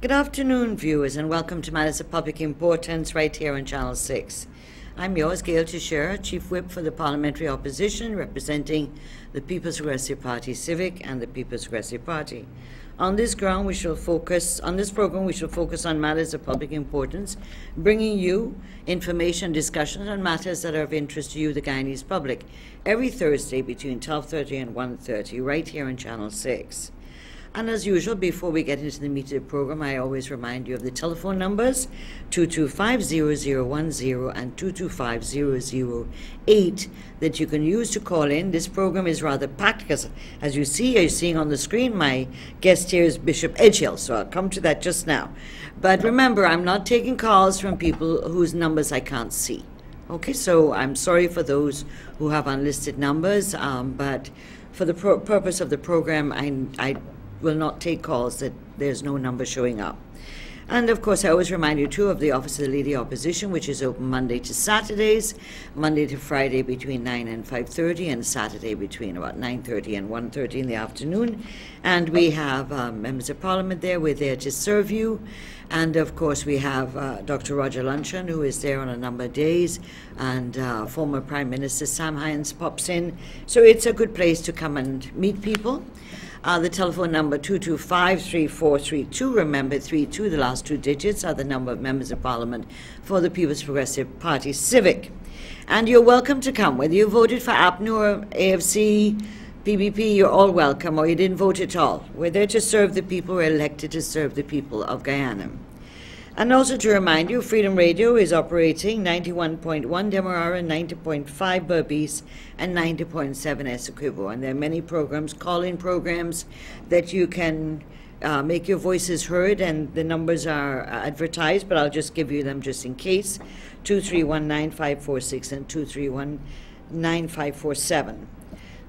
Good afternoon, viewers, and welcome to Matters of Public Importance right here on Channel 6. I'm yours, Gail Teixeira, Chief Whip for the Parliamentary Opposition, representing the People's Progressive Party Civic and the People's Progressive Party. On this program, we shall focus on matters of public importance, bringing you information, discussions on matters that are of interest to you, the Guyanese public, every Thursday between 12:30 and 1:30, right here on Channel 6. And as usual, before we get into the meat of the program, I always remind you of the telephone numbers, 225-0010 and 225-008, that you can use to call in. This program is rather packed because, as you're seeing on the screen, my guest here is Bishop Edghill, so I'll come to that just now. But remember, I'm not taking calls from people whose numbers I can't see. Okay, so I'm sorry for those who have unlisted numbers, but for the purpose of the program, I will not take calls that there's no number showing up. And of course, I always remind you too of the Office of the Leader Opposition, which is open Monday to Saturdays, Monday to Friday between 9 and 5:30, and Saturday between about 9:30 and 1:30 in the afternoon. And we have members of Parliament there. We're there to serve you. And of course, we have Dr. Roger Luncheon, who is there on a number of days, and former Prime Minister Sam Hines pops in. So it's a good place to come and meet people. The telephone number 225-3432. Remember, 32, the last two digits, are the number of members of Parliament for the People's Progressive Party Civic. And you're welcome to come. Whether you voted for APNU or AFC, PPP, you're all welcome, or you didn't vote at all. We're there to serve the people. We're elected to serve the people of Guyana. And also to remind you, Freedom Radio is operating 91.1 Demerara, 90.5 Berbice, and 90.7 Essequibo. And there are many programs, call-in programs, that you can make your voices heard, and the numbers are advertised, but I'll just give you them just in case. 231-9546 and 231-9547.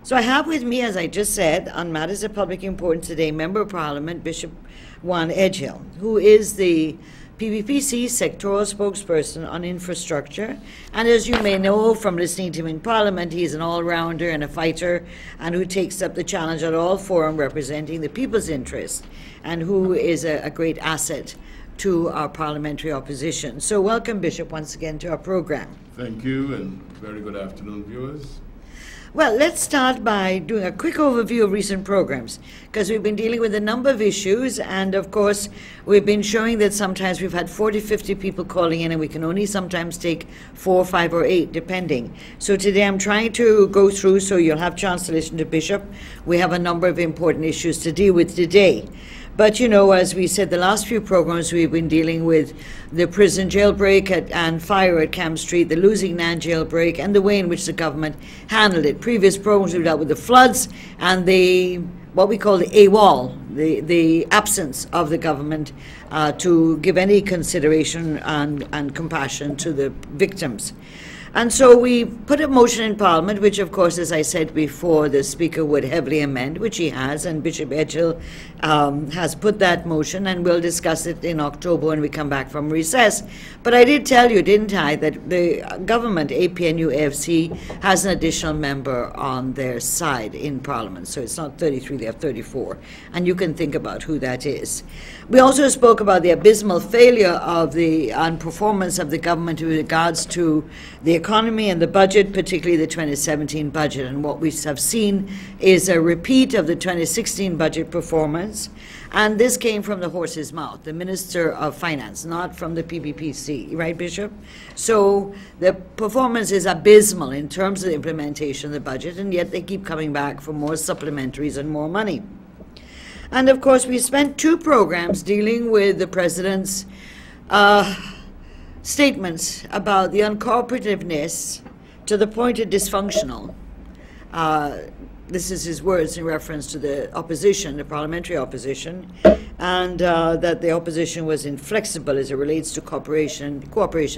So I have with me, as I just said, on matters of public importance today, Member of Parliament Bishop Juan Edghill, who is the PPPC sectoral spokesperson on infrastructure. And as you may know from listening to him in Parliament, he's an all-rounder and a fighter, and who takes up the challenge at all forum representing the people's interest, and who is a great asset to our parliamentary opposition. So welcome, Bishop, once again to our program. Thank you, and very good afternoon, viewers. Well, let's start by doing a quick overview of recent programs, because we've been dealing with a number of issues, and of course we've been showing that sometimes we've had 40, 50 people calling in, and we can only sometimes take 4, 5, or 8, depending. So today I'm trying to go through, so you'll have a chance to listen to Bishop. We have a number of important issues to deal with today. But, you know, as we said, the last few programs we've been dealing with the prison jailbreak and fire at Camp Street, the Lusignan jailbreak, and the way in which the government handled it. Previous programs we've dealt with the floods and what we call the AWOL, the absence of the government to give any consideration and compassion to the victims. And so we put a motion in Parliament, which of course, as I said before, the Speaker would heavily amend, which he has, and Bishop Edghill has put that motion, and we'll discuss it in October when we come back from recess. But I did tell you, didn't I, that the government, APNU, AFC, has an additional member on their side in Parliament. So it's not 33, they have 34. And you can think about who that is. We also spoke about the abysmal failure of and performance of the government with regards to the economy and the budget, particularly the 2017 budget. And what we have seen is a repeat of the 2016 budget performance. And this came from the horse's mouth, the Minister of Finance, not from the PPPC, right, Bishop? So the performance is abysmal in terms of the implementation of the budget, and yet they keep coming back for more supplementaries and more money. And of course, we spent 2 programs dealing with the President's statements about the uncooperativeness to the point of dysfunctional. This is his words in reference to the opposition, the parliamentary opposition, and that the opposition was inflexible as it relates to cooperation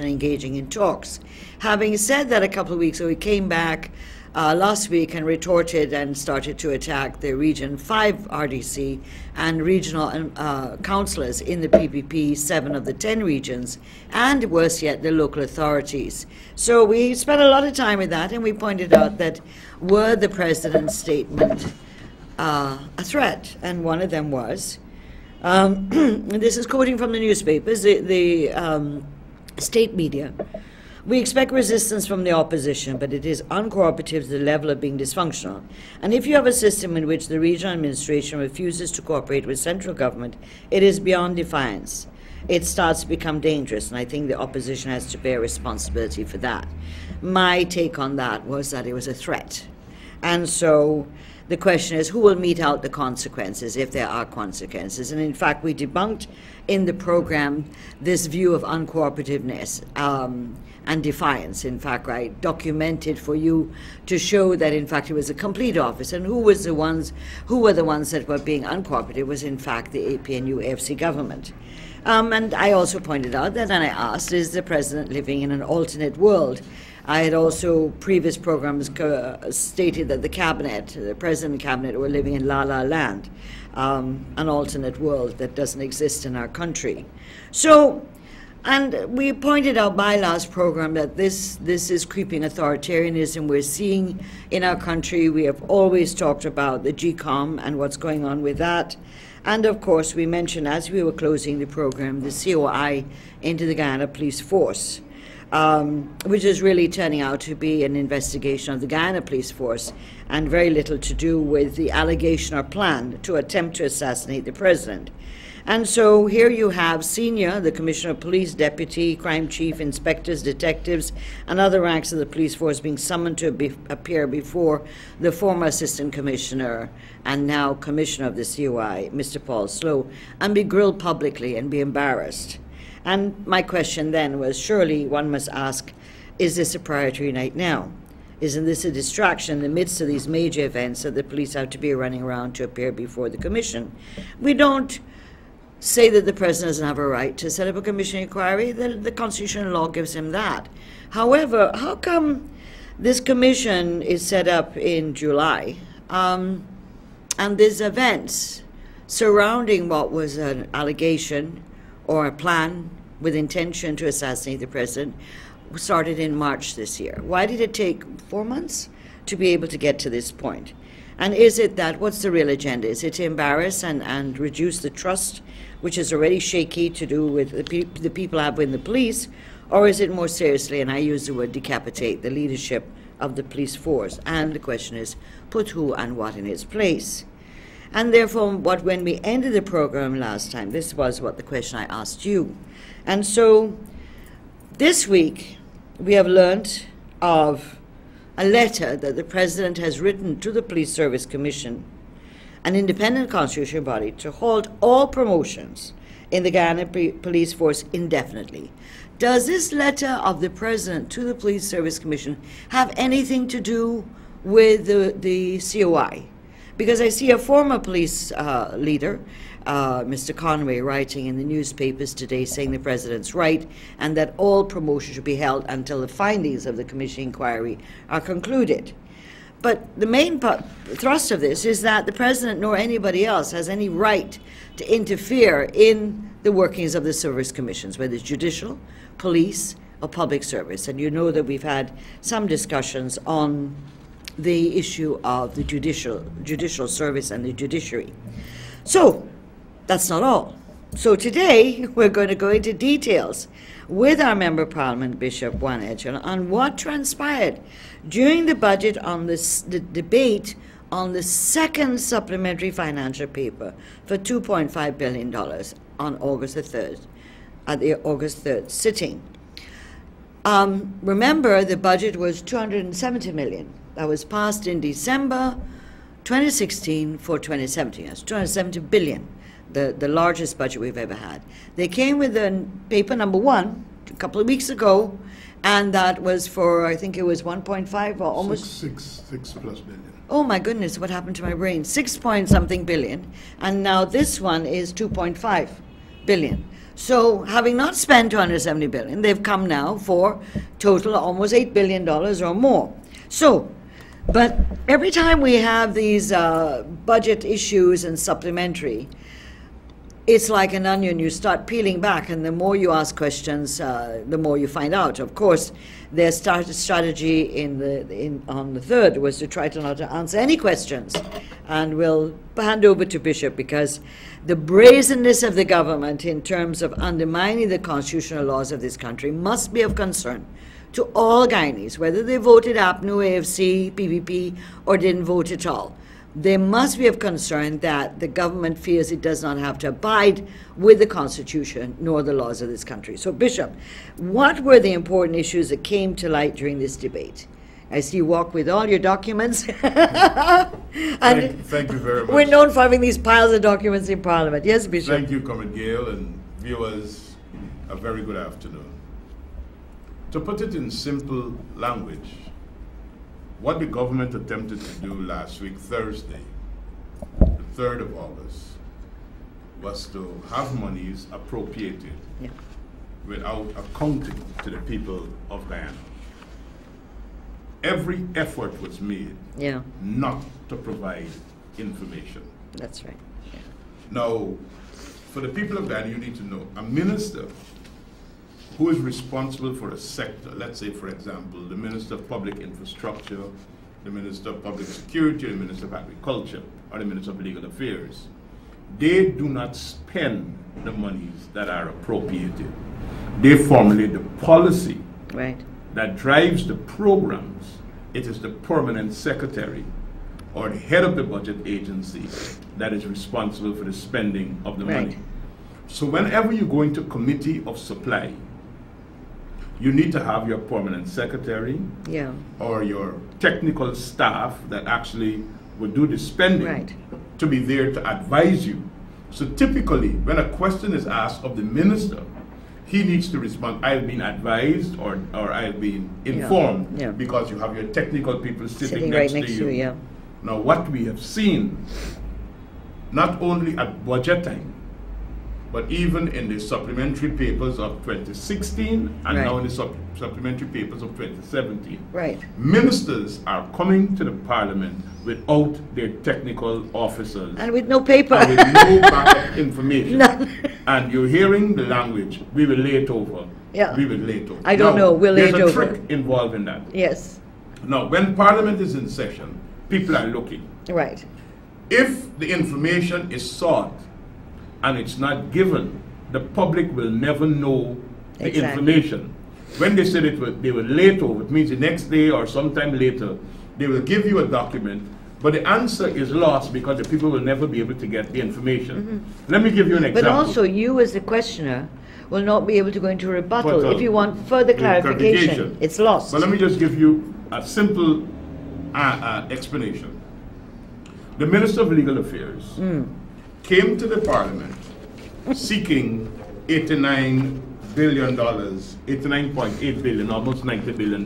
engaging in talks. Having said that, a couple of weeks ago, he came back last week and retorted and started to attack the Region 5 RDC and regional councillors in the PPP, 7 of the 10 regions, and worse yet, the local authorities. So we spent a lot of time with that, and we pointed out that were the President's statement a threat, and one of them was This is quoting from the newspapers, the state media. We expect resistance from the opposition, but it is uncooperative to the level of being dysfunctional. And if you have a system in which the regional administration refuses to cooperate with central government, it is beyond defiance. It starts to become dangerous, and I think the opposition has to bear responsibility for that. My take on that was that it was a threat. And so the question is, who will mete out the consequences, if there are consequences? And in fact, we debunked in the program this view of uncooperativeness and defiance. In fact, I documented for you to show that in fact it was a complete office, and who were the ones that were being uncooperative was in fact the APNU AFC government. And I also pointed out that, and I asked, is the president living in an alternate world? I had also, previous programs stated that the cabinet, the president and cabinet, were living in La La Land, an alternate world that doesn't exist in our country. So, and we pointed out by last program that this is creeping authoritarianism we're seeing in our country. We have always talked about the GCOM and what's going on with that. And of course, we mentioned as we were closing the program, the COI into the Guyana Police Force, which is really turning out to be an investigation of the Guyana Police Force and very little to do with the allegation or plan to attempt to assassinate the president. And so here you have senior, the Commissioner of Police, Deputy, Crime Chief, Inspectors, Detectives, and other ranks of the police force being summoned to appear before the former Assistant Commissioner and now Commissioner of the COI, Mr. Paul Slow, and be grilled publicly and be embarrassed. And my question then was, surely one must ask, is this a priority right now? Isn't this a distraction in the midst of these major events that the police have to be running around to appear before the Commission? We don't say that the president doesn't have a right to set up a commission inquiry. The constitutional law gives him that. However, how come this commission is set up in July and there's events surrounding what was an allegation or a plan with intention to assassinate the president started in March this year? Why did it take 4 months to be able to get to this point? And is it that, what's the real agenda? Is it to embarrass and reduce the trust, which is already shaky, to do with the people I have in the police, or is it more seriously, and I use the word decapitate, the leadership of the police force? And the question is, put who and what in its place? And therefore, when we ended the program last time, this was what the question I asked you. And so this week, we have learned of a letter that the president has written to the Police Service Commission, an independent constitutional body, to halt all promotions in the Guyana Police Force indefinitely. Does this letter of the president to the Police Service Commission have anything to do with the COI? Because I see a former police leader, Mr. Conway, writing in the newspapers today saying the president's right and that all promotions should be held until the findings of the commission inquiry are concluded. But the main thrust of this is that the president nor anybody else has any right to interfere in the workings of the service commissions, whether it's judicial, police, or public service. And you know that we've had some discussions on the issue of the judicial service and the judiciary. So that's not all. So today we're going to go into details with our Member of Parliament, Bishop Juan Edghill, on what transpired during the budget on the debate on the second supplementary financial paper for $2.5 billion on August the 3rd, at the August 3rd sitting. Remember, the budget was $270 million. That was passed in December 2016 for 2017. That's $270 billion, the largest budget we've ever had. They came with paper number 1 a couple of weeks ago, and that was for, I think it was 1.5 or almost... Six plus billion. Oh my goodness, what happened to my brain? 6 point something billion, and now this one is 2.5 billion. So having not spent 270 billion, they've come now for total almost $8 billion or more. So, but every time we have these budget issues and supplementary, it's like an onion. You start peeling back, and the more you ask questions, the more you find out. Of course, their strategy on the 3rd was to try to not to answer any questions. And we'll hand over to Bishop, because the brazenness of the government in terms of undermining the constitutional laws of this country must be of concern to all Guyanese, whether they voted APNU, AFC, PPP, or didn't vote at all. They must be of concern that the government fears it does not have to abide with the Constitution nor the laws of this country. So, Bishop, what were the important issues that came to light during this debate? I see you walk with all your documents. And thank you very much. We're known for having these piles of documents in Parliament. Yes, Bishop? Thank you, Comrade Gail, and viewers, a very good afternoon. To put it in simple language, what the government attempted to do last week, Thursday, the 3rd of August, was to have monies appropriated without accounting to the people of Guyana. Every effort was made not to provide information. That's right. Yeah. Now, for the people of Guyana, you need to know, a minister who is responsible for a sector, let's say, for example, the Minister of Public Infrastructure, the Minister of Public Security, the Minister of Agriculture, or the Minister of Legal Affairs, they do not spend the monies that are appropriated. They formulate the policy that drives the programs. It is the permanent secretary or the head of the budget agency that is responsible for the spending of the money. So whenever you go into committee of supply, you need to have your permanent secretary or your technical staff that actually would do the spending to be there to advise you. So typically, when a question is asked of the minister, he needs to respond, I have been advised or I have been informed, because you have your technical people sitting next to you. Now, what we have seen, not only at budget time, but even in the supplementary papers of 2016 and now in the supplementary papers of 2017, ministers are coming to the Parliament without their technical officers. And with no paper. And with no backup information. And you're hearing the language, we will lay it over. We will lay it over. I don't know, we'll lay it over. There's a trick involved in that. Yes. Now, when Parliament is in session, people are looking. If the information is sought, and it's not given, the public will never know the information. When they said they were late over, it means the next day or sometime later, they will give you a document, but the answer is lost because the people will never be able to get the information. Let me give you an example. But also, you as the questioner will not be able to go into rebuttal. If you want further clarification, it's lost. But let me just give you a simple explanation. The Minister of Legal Affairs came to the Parliament seeking $89 billion, $89.8 billion, almost $90 billion,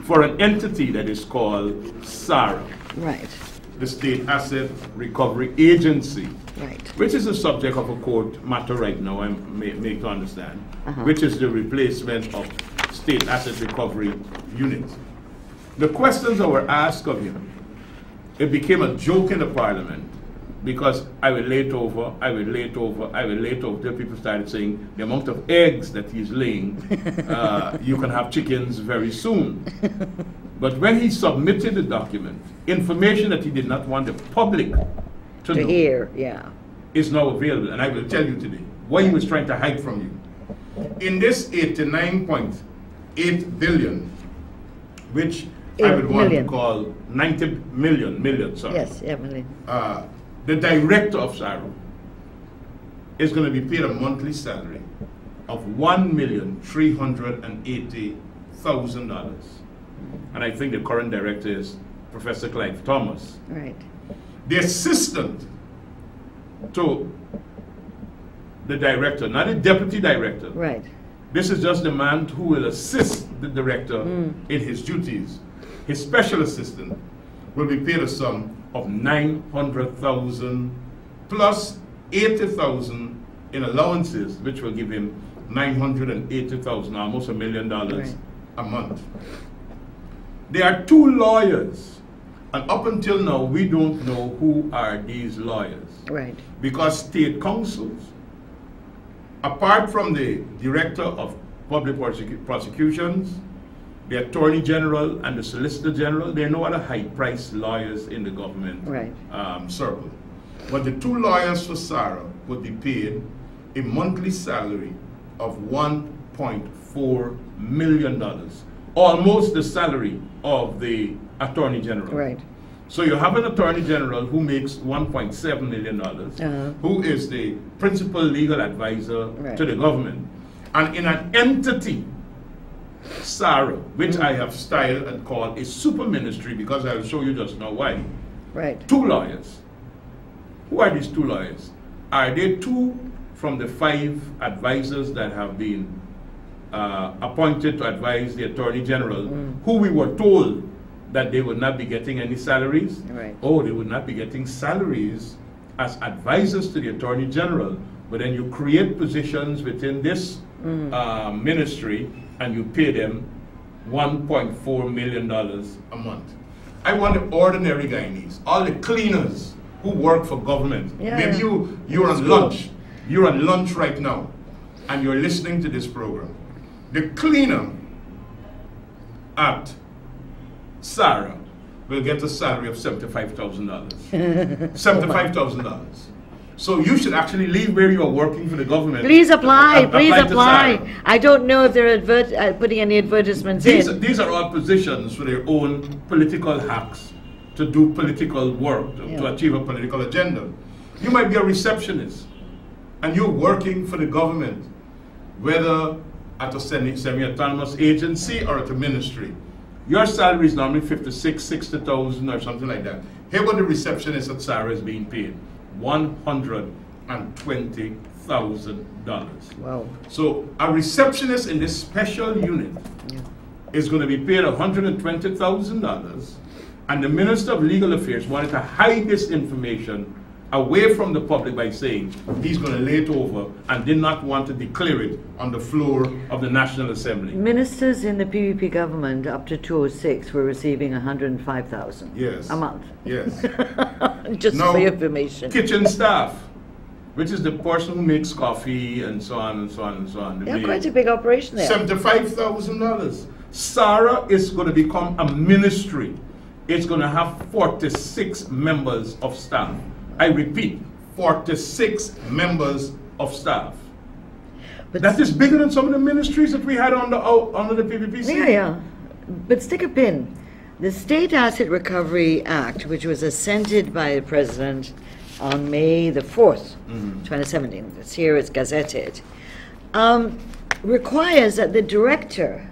for an entity that is called SARA, the State Asset Recovery Agency, which is the subject of a court matter right now, I make to understand, which is the replacement of State Asset Recovery Unit. The questions that were asked of him, it became a joke in the Parliament, because I will lay it over, I will lay it over, I will lay it over, till people started saying the amount of eggs that he's laying, you can have chickens very soon. But when he submitted the document, information that he did not want the public to know hear, is now available. And I will tell you today what he was trying to hide from you. In this 89.8 billion, which I would want to call 90 million, sorry. Yes, million. The director of SARA is going to be paid a monthly salary of $1,380,000. And I think the current director is Professor Clive Thomas. The assistant to the director, not the deputy director. This is just the man who will assist the director in his duties. His special assistant will be paid a sum of $900,000 plus $80,000 in allowances, which will give him $980,000, almost $1 million a month. There are 2 lawyers, and up until now, we don't know who are these lawyers. Because state councils, apart from the director of public prosecutions, The Attorney General and the Solicitor General, they're no other high-priced lawyers in the government circle. But the two lawyers for SARA would be paid a monthly salary of $1.4 million, almost the salary of the Attorney General. Right. So you have an Attorney General who makes $1.7 million, who is the principal legal advisor to the government. And in an entity, SARA, which I have styled and called a super ministry, because I will show you just now why. Right. Two lawyers. Who are these two lawyers? Are they two from the 5 advisors that have been appointed to advise the Attorney General, who we were told that they would not be getting any salaries? Right. Oh, they would not be getting salaries as advisors to the Attorney General, but then you create positions within this ministry and you pay them $1.4 million a month. I want the ordinary Guyanese, all the cleaners who work for government. Maybe you're on lunch. You're on lunch right now and you're listening to this program. The cleaner at SARA will get a salary of $75,000. $75,000. So you should actually leave where you are working for the government. Please apply. Please apply. I don't know if they're putting any advertisements in. These are all positions for their own political hacks to do political work, to achieve a political agenda. You might be a receptionist and you're working for the government, whether at a semi-autonomous agency or at a ministry. Your salary is normally $56,000, $60,000 or something like that. Here what the receptionist at SARA is being paid, $120,000. Wow. So a receptionist in this special unit is going to be paid $120,000, and the Minister of Legal Affairs wanted to hide this information away from the public by saying he's going to lay it over and did not want to declare it on the floor of the National Assembly. Ministers in the PPP government up to 2006 were receiving $105,000 a month. Yes. Just now, for your information. Kitchen staff, which is the person who makes coffee and so on and so on and so on. Yeah, quite a big operation there. $75,000. SARA is going to become a ministry. It's going to have 46 members of staff. I repeat, 46 members of staff. But that is bigger than some of the ministries that we had under the PPP. Yeah. But stick a pin. The State Asset Recovery Act, which was assented by the President on May the 4th, 2017, it's here, it's gazetted, requires that the director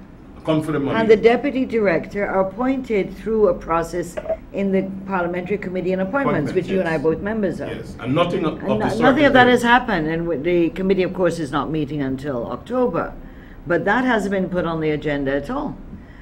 and the deputy director are appointed through a process in the Parliamentary Committee on Appointments, which you and I both members of. Yes, and nothing of that has happened, and the committee, of course, is not meeting until October. But that hasn't been put on the agenda at all.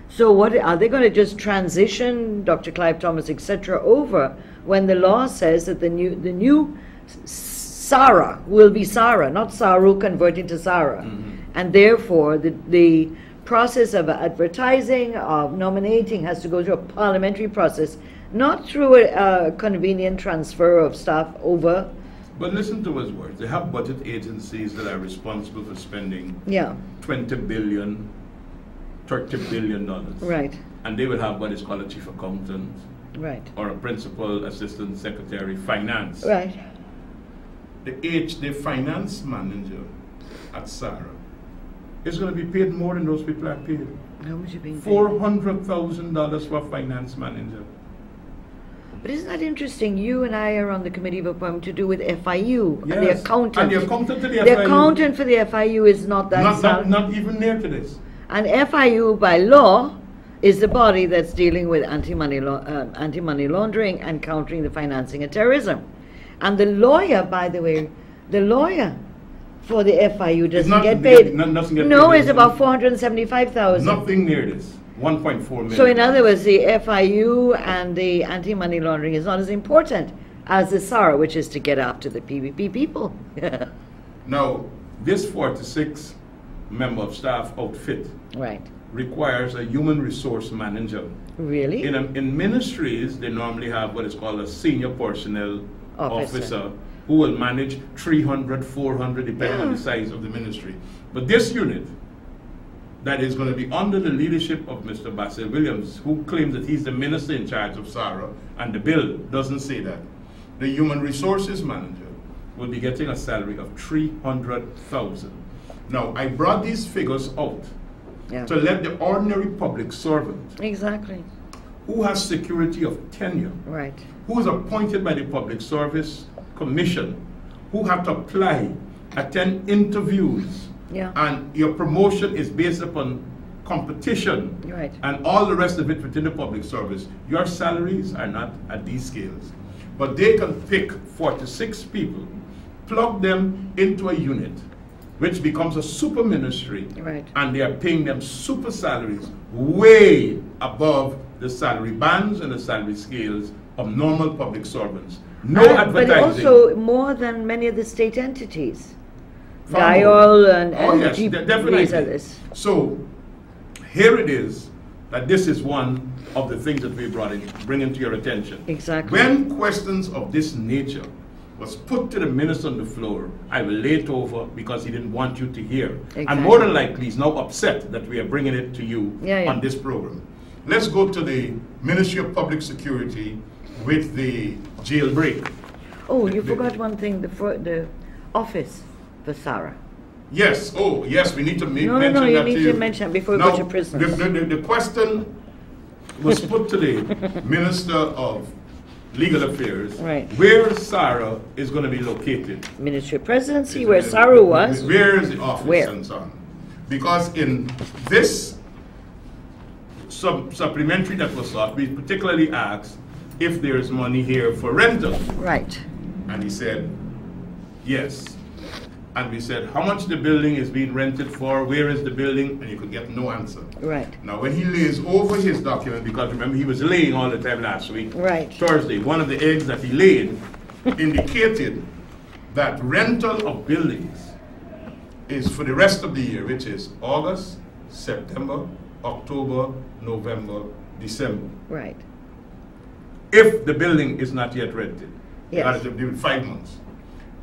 So what are they going to just transition Dr. Clive Thomas, etc., over when the law says that the new SARA will be SARA, not SARU converted to SARA, and therefore the process of advertising, of nominating, has to go through a parliamentary process, not through a convenient transfer of staff over. But listen to his words. They have budget agencies that are responsible for spending $20 billion, $30 billion. Right. And they will have what is called a chief accountant. Right. Or a principal assistant secretary, finance. Right. The finance manager at SARA is going to be paid more than those people are paid. How much are you being paid? $400,000 for a finance manager. But isn't that interesting? You and I are on the committee of appointment to do with FIU. Yes. And the accountant. And the accountant to the FIU. The accountant for the FIU is not that. Not even near to this. And FIU, by law, is the body that's dealing with anti-money laundering and countering the financing of terrorism. And the lawyer, by the way, for the FIU doesn't get paid. No, it's about $475,000. Nothing near this. 1.4 million. So in other words, the FIU and the anti-money laundering is not as important as the SARA, which is to get after the PPP people. Now, this 46 member of staff outfit requires a human resource manager. Really? In ministries, they normally have what is called a senior personnel officer who will manage 300, 400, depending on the size of the ministry. But this unit that is going to be under the leadership of Mr. Bassett Williams, who claims that he's the minister in charge of SARA, and the bill doesn't say that. The human resources manager will be getting a salary of $300,000. Now, I brought these figures out to let the ordinary public servant, who has security of tenure, who is appointed by the Public Service Commission, who have to apply, attend interviews, and your promotion is based upon competition, and all the rest of it within the public service. Your salaries are not at these scales. But they can pick 46 people, plug them into a unit, which becomes a super ministry, and they are paying them super salaries way above the salary bands and the salary scales of normal public servants. No advertising. But also more than many of the state entities. Gail and definitely. So here it is that this is one of the things that we bring into your attention. When questions of this nature was put to the minister on the floor, I will lay it over because he didn't want you to hear. And more than likely he's now upset that we are bringing it to you on this program. Let's go to the Ministry of Public Security with the jailbreak. Oh, you forgot one thing, the office for SARA. Yes, oh yes, we need to mention that. No, you need to mention before we go to prisoners. The question was put to the Minister of Legal Affairs, where SARA is going to be located. Ministry of Presidency, where SARA was. Where is the office and so on? Because in this supplementary that was sought, we particularly asked if there is money here for rental. And he said, yes. And we said, how much the building is being rented for, where is the building, and you could get no answer. Now when he lays over his document, because remember he was laying all the time last week, Thursday, one of the eggs that he laid indicated that rental of buildings is for the rest of the year, which is August, September, October, November, December. If the building is not yet rented, that is 5 months.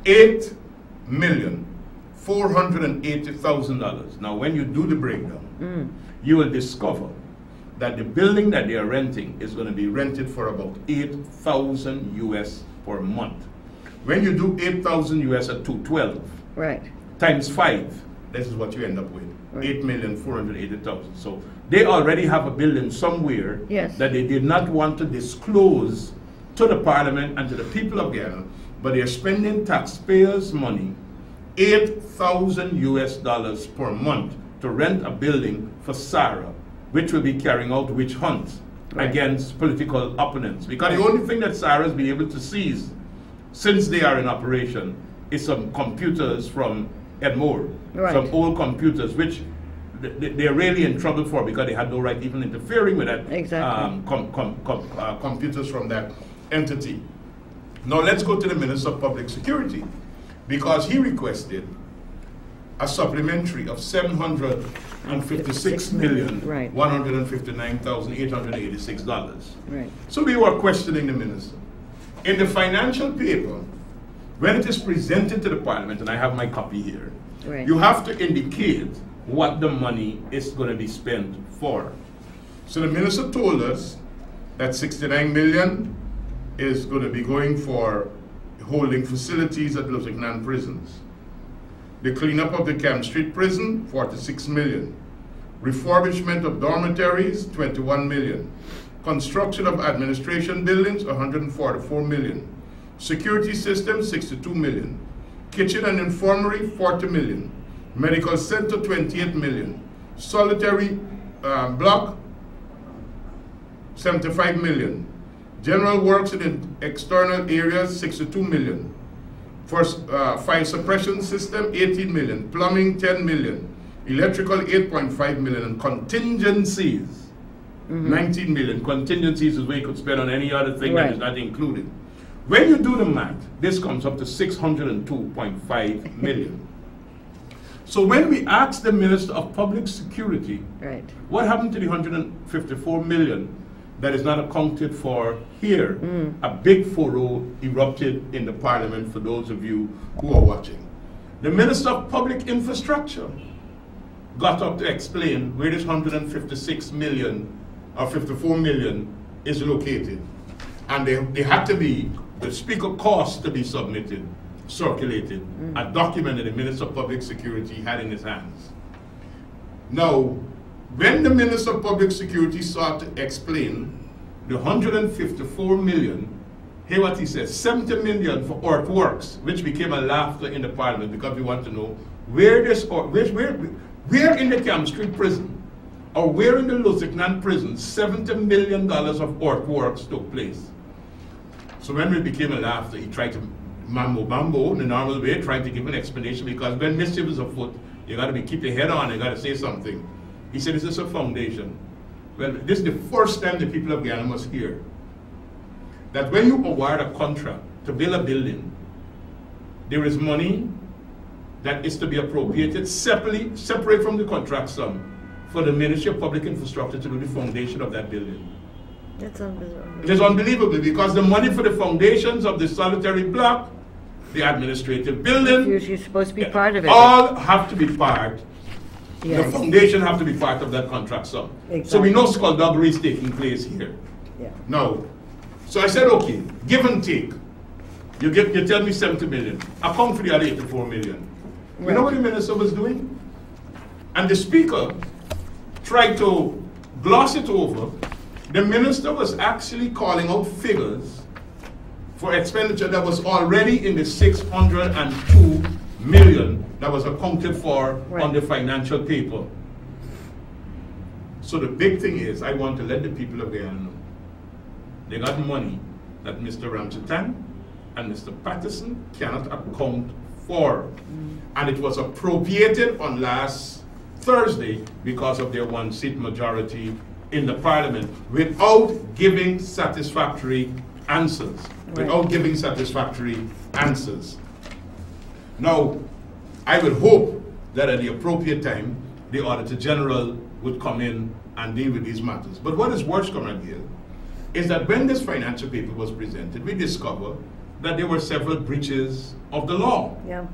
$8,480,000. Now, when you do the breakdown, you will discover that the building that they are renting is going to be rented for about $8,000 US per month. When you do 8,000 US at 212, times 5, this is what you end up with, 8,480,000. So they already have a building somewhere that they did not want to disclose to the Parliament and to the people of Ghana, but they're spending taxpayers' money, $8,000 US per month, to rent a building for SARA, which will be carrying out witch hunts against political opponents. Because the only thing that SARA has been able to seize since they are in operation is some computers from Edmore, some old computers, which they're really in trouble for because they had no right even interfering with that computers from that entity. Now let's go to the Minister of Public Security, because he requested a supplementary of $756,159,886. So we were questioning the minister. In the financial paper, when it is presented to the Parliament, and I have my copy here, you have to indicate what the money is going to be spent for. So the minister told us that $69 million is going to be going for holding facilities at Lusignan prisons. The cleanup of the Camp Street prison, $46 million. Refurbishment of dormitories, $21 million. Construction of administration buildings, $144 million. Security system, $62 million. Kitchen and infirmary, $40 million. Medical center, $28 million. Solitary block, $75 million. General works in external areas, $62 million. For fire suppression system, $18 million. Plumbing, $10 million. Electrical, $8.5 million. And contingencies, $19 million. Contingencies is where you could spend on any other thing that is not included. When you do the math, this comes up to $602.5 million. So when we asked the Minister of Public Security, what happened to the $154 million that is not accounted for here, a big furrow erupted in the Parliament for those of you who are watching. The Minister of Public Infrastructure got up to explain where this 156 million or 54 million is located. And they had to be, the speaker caused to be submitted, circulated, a document that the Minister of Public Security had in his hands. Now, when the Minister of Public Security sought to explain the 154 million, hear what he says, 70 million for earthworks, which became a laughter in the Parliament because we want to know where this, or where in the Camp Street prison or where in the Lusignan prison $70 million of earthworks took place. So when it became a laughter, he tried to mambo bambo in the normal way, trying to give an explanation, because when mischief is afoot, you got to keep your head on, you got to say something. He said, this is a foundation. Well, this is the first time the people of Guyana must hear that when you award a contract to build a building, there is money that is to be appropriated separate from the contract sum for the Ministry of Public Infrastructure to do the foundation of that building. That's unbelievable. It is unbelievable because the money for the foundations of the solitary block, the administrative building, You're supposed to be part of it. all have to be part. Yes. The foundation have to be part of that contract sum. Exactly. So we know skullduggery is taking place here. Yeah. Now, so I said, okay, give and take. You tell me 70 million. Account for the other 84 million. Right. You know what the minister was doing? And the speaker tried to gloss it over. The minister was actually calling out figures for expenditure that was already in the 602 million that was accounted for on the financial paper. So the big thing is, I want to let the people of Guyana know they got money that Mr. Ramchatan and Mr. Patterson cannot account for. And it was appropriated on last Thursday because of their one-seat majority in the Parliament without giving satisfactory answers. Without giving satisfactory answers. Now, I would hope that at the appropriate time, the Auditor General would come in and deal with these matters. But what is worse, Comrade Gail, is that when this financial paper was presented, we discovered that there were several breaches of the law. Yeah.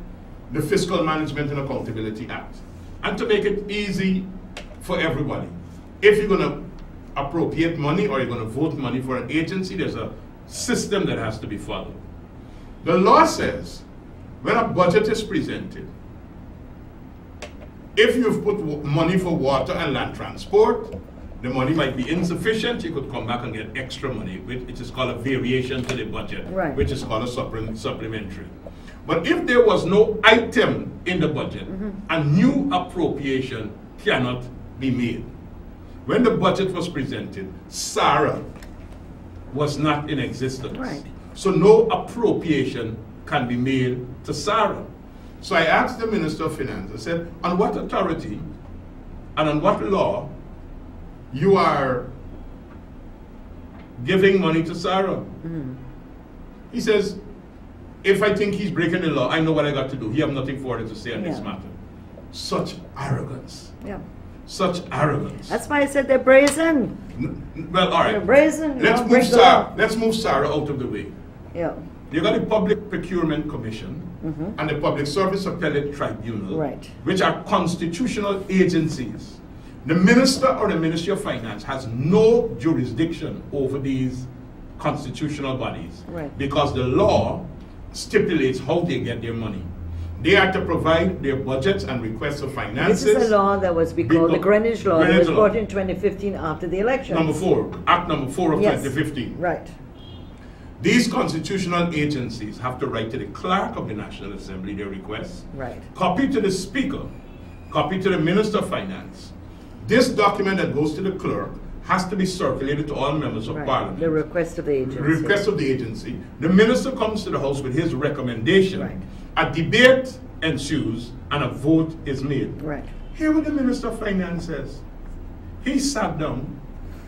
The Fiscal Management and Accountability Act. And to make it easy for everybody, if you're going to appropriate money or you're going to vote money for an agency, there's a system that has to be followed. The law says when a budget is presented, if you've put money for water and land transport, the money might be insufficient, you could come back and get extra money, which is called a variation to the budget, which is called a supplementary. But if there was no item in the budget, a new appropriation cannot be made. When the budget was presented, SARA was not in existence. So no appropriation can be made to SARA. So I asked the Minister of Finance, I said, on what authority and on what law you are giving money to SARA? He says, if I think he's breaking the law, I know what I got to do. He have nothing further to say on this matter. Such arrogance. Such arrogance. That's why I said they're brazen. Well, all right. They're brazen. Let's move SARA out of the way. Yeah. You got the Public Procurement Commission and the Public Service Appellate Tribunal, which are constitutional agencies. The minister or the Ministry of Finance has no jurisdiction over these constitutional bodies because the law stipulates how they get their money. They are to provide their budgets and requests of finances. This is a law that was called the Greenwich Law. It was brought in 2015 after the election. Number 4, Act number 4 of 2015. These constitutional agencies have to write to the clerk of the National Assembly their requests, copy to the Speaker, copy to the Minister of Finance. This document that goes to the clerk has to be circulated to all members of Parliament. The request of the agency. The request of the agency. The Minister comes to the House with his recommendation. A debate ensues and a vote is made. Hear what the Minister of Finance says. He sat down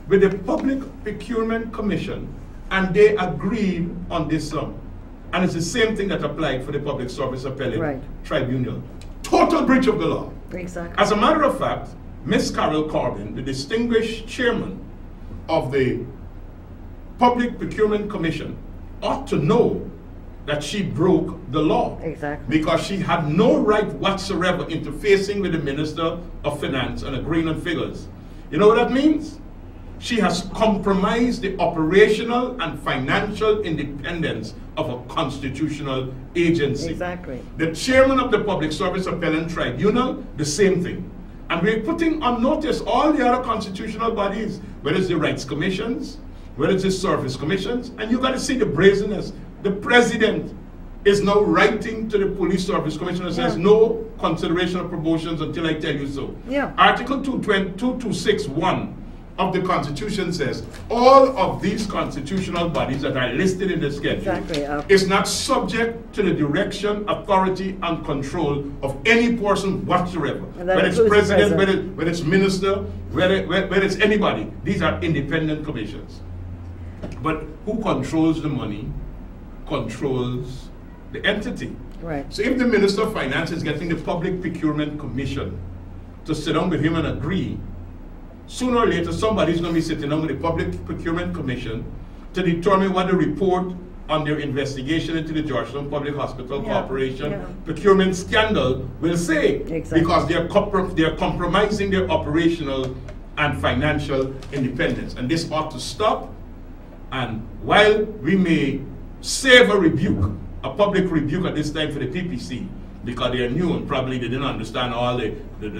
with the Public Procurement Commission and they agreed on this sum. And it's the same thing that applied for the Public Service Appellate Tribunal. Total breach of the law. As a matter of fact, Ms. Carol Corbyn, the distinguished chairman of the Public Procurement Commission, ought to know that she broke the law. Exactly. Because she had no right whatsoever interfacing with the Minister of Finance and agreeing on figures. You know what that means? She has compromised the operational and financial independence of a constitutional agency. Exactly. The chairman of the Public Service Appellate Tribunal, the same thing. And we're putting on notice all the other constitutional bodies, whether it's the Rights Commissions, whether it's the Service Commissions, and you got to see the brazenness. The President is now writing to the Police Service Commission and says, no consideration of promotions until I tell you so. Yeah. Article 2261 of the Constitution says all of these constitutional bodies that are listed in the schedule is not subject to the direction, authority, and control of any person whatsoever. Whether it's president, whether it's minister, whether it's anybody. These are independent commissions. But who controls the money controls the entity. Right. So if the Minister of Finance is getting the Public Procurement Commission to sit down with him and agree, sooner or later somebody's going to be sitting down with the Public Procurement Commission to determine what the report on their investigation into the Georgetown Public Hospital Corporation procurement scandal will say. Exactly. Because they're compromising their operational and financial independence. And this ought to stop. And while we may save a rebuke, a public rebuke at this time for the PPC, because they are new and probably they didn't understand all the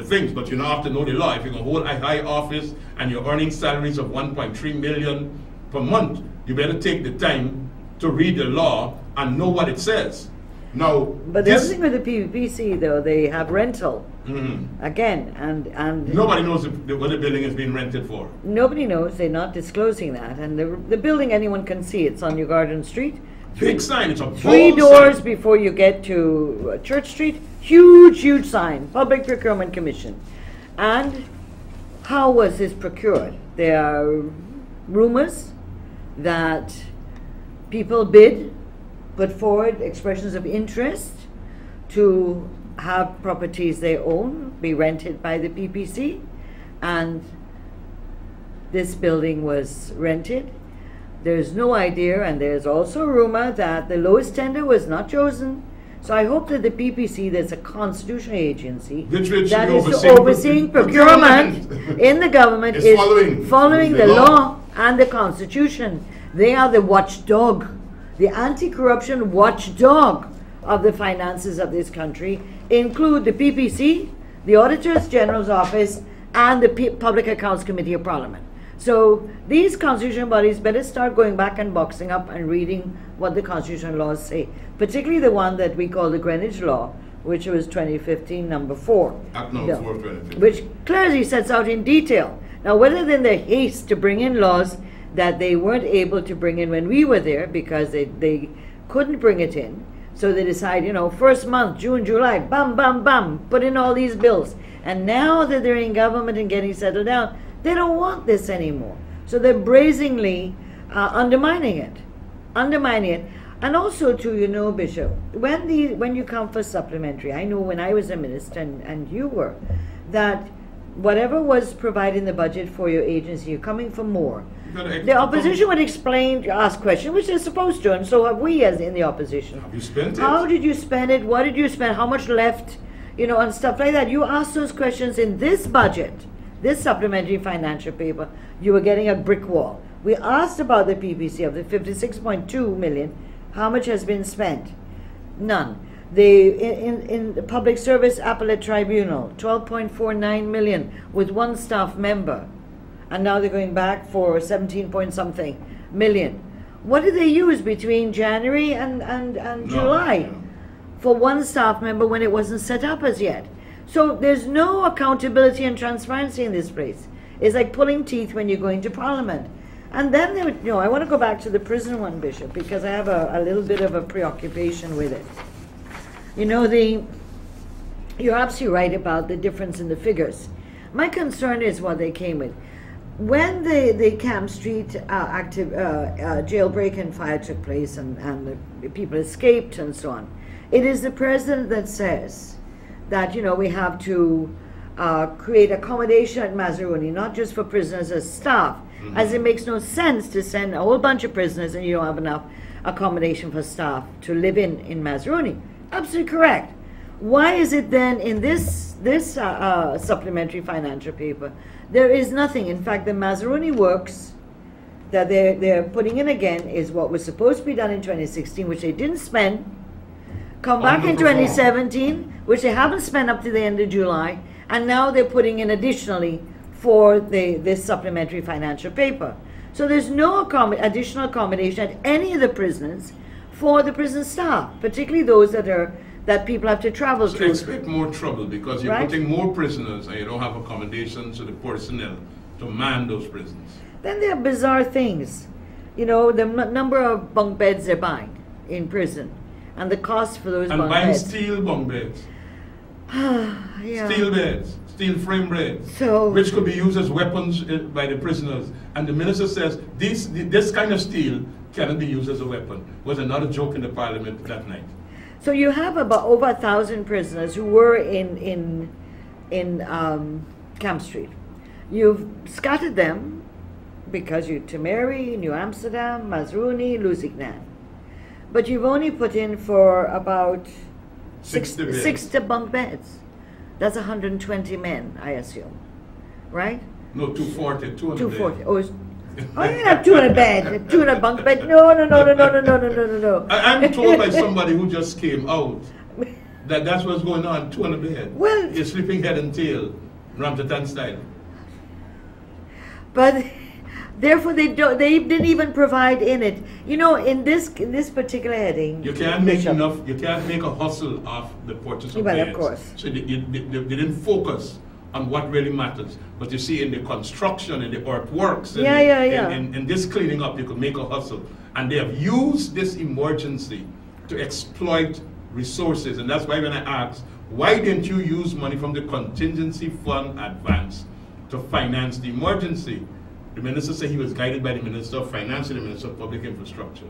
things, but you now have to know the law. If you're going to hold a high office and you're earning salaries of 1.3 million per month, you better take the time to read the law and know what it says. Now, but the other thing with the PPC, though, they have rental again, and nobody knows what the building is being rented for. Nobody knows. They're not disclosing that, and the building anyone can see. It's on New Garden Street. Big sign. It's a three doors sign before you get to Church Street. Huge sign. Public Procurement Commission. And how was this procured? There are rumors that people put forward expressions of interest to have properties they own be rented by the PPC, and this building was rented. There's no idea, and there's also a rumor that the lowest tender was not chosen. So I hope that the PPC, that's a constitutional agency that is overseeing procurement in the government, is following the law and the Constitution. They are the watchdog, the anti-corruption watchdog of the finances of this country, include the PPC, the Auditor General's Office, and the Public Accounts Committee of Parliament. So these constitutional bodies better start going back and boxing up and reading what the constitutional laws say, particularly the one that we call the Greenwich Law, which was 2015 number 4. Act No. 4 of 2015. Which clearly sets out in detail. Now, whether in their haste to bring in laws that they weren't able to bring in when we were there because they couldn't bring it in, so they decide, you know, first month, June, July, bam, bam, bam, put in all these bills. And now that they're in government and getting settled down, they don't want this anymore. So they're brazenly undermining it. And also, too, you know, Bishop, when you come for supplementary, I know when I was a minister and you were, that whatever was provided in the budget for your agency, you're coming for more. The opposition would explain, ask questions, which they're supposed to, and so have we as in the opposition. Have you spent it? How did you spend it? What did you spend? How much left? You know, and stuff like that. You asked those questions in this budget, this supplementary financial paper. You were getting a brick wall. We asked about the PPC of the 56.2 million. How much has been spent? None. In the Public Service Appellate Tribunal, 12.49 million with one staff member. And now they're going back for 17 point something million. What did they use between January and July for one staff member when it wasn't set up as yet? So there's no accountability and transparency in this place. It's like pulling teeth when you're going to Parliament. And then, I want to go back to the prison one, Bishop, because I have a little bit of a preoccupation with it. You know, you're absolutely right about the difference in the figures. My concern is what they came with. When the Camp Street jailbreak and fire took place and the people escaped and so on, it is the president that says that, we have to create accommodation at Mazaruni, not just for prisoners as staff, as it makes no sense to send a whole bunch of prisoners and you don't have enough accommodation for staff to live in Mazaruni. Absolutely correct. Why is it then in this supplementary financial paper, there is nothing? In fact, the Mazaruni works that they're putting in again is what was supposed to be done in 2016, which they didn't spend, come back in 2017, which they haven't spent up to the end of July, and now they're putting in additionally for this supplementary financial paper. So there's no additional accommodation at any of the prisons for the prison staff, particularly those that people have to travel so to. Expect more trouble because you're Right? putting more prisoners and you don't have accommodations to the personnel to man those prisons. Then there are bizarre things. You know, the number of bunk beds they're buying in prison and the cost for those And bunk buying beds. steel bunk beds, Yeah. steel beds, steel frame beds, So- which could be used as weapons by the prisoners. And the minister says this kind of steel cannot be used as a weapon. Was another joke in the parliament that night. So you have about over 1,000 prisoners who were in Camp Street. You've scattered them because you're Temeri, New Amsterdam, Mazruni, Lusignan. But you've only put in for about 60 beds. 60 bunk beds. That's 120 men, I assume, right? No, 240, 200 240. beds. Oh, you can have 200 bed, 200 bunk bed. No. I'm told by somebody who just came out that that's what's going on, 200 beds. Well- You're sleeping head and tail, Ramtatan style. But therefore, they didn't even provide in it. You know, in this particular heading, You can't make Bishop, enough, you can't make a hustle off the purchase of Well, of beds. course. So they didn't focus on what really matters. But you see in the construction, in the earthworks, in this cleaning up, you could make a hustle. And they have used this emergency to exploit resources. And that's why when I asked, why didn't you use money from the contingency fund advance to finance the emergency? The minister said he was guided by the Minister of Finance and the Minister of Public Infrastructure.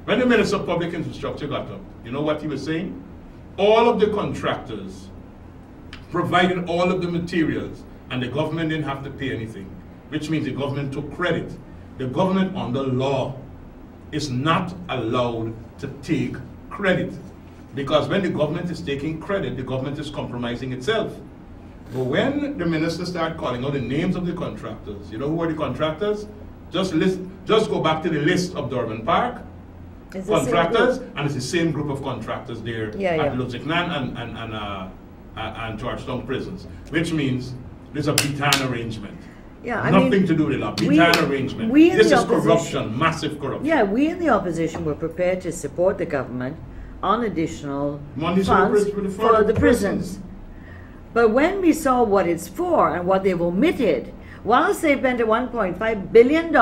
When the Minister of Public Infrastructure got up, you know what he was saying? All of the contractors provided all of the materials and the government didn't have to pay anything, which means the government took credit. The government under law is not allowed to take credit because when the government is taking credit, the government is compromising itself. But when the minister started calling out the names of the contractors, you know who were the contractors? Just go back to the list of Durban Park contractors, and it's the same group of contractors there at Lusignan and Georgetown prisons, which means there's a Bitan arrangement. Yeah, Nothing to do with that. Bitan arrangement. This is corruption, massive corruption. Yeah, we in the opposition were prepared to support the government on additional Money funds for the prisons. But when we saw what it's for and what they've omitted, whilst they spent $1.5 billion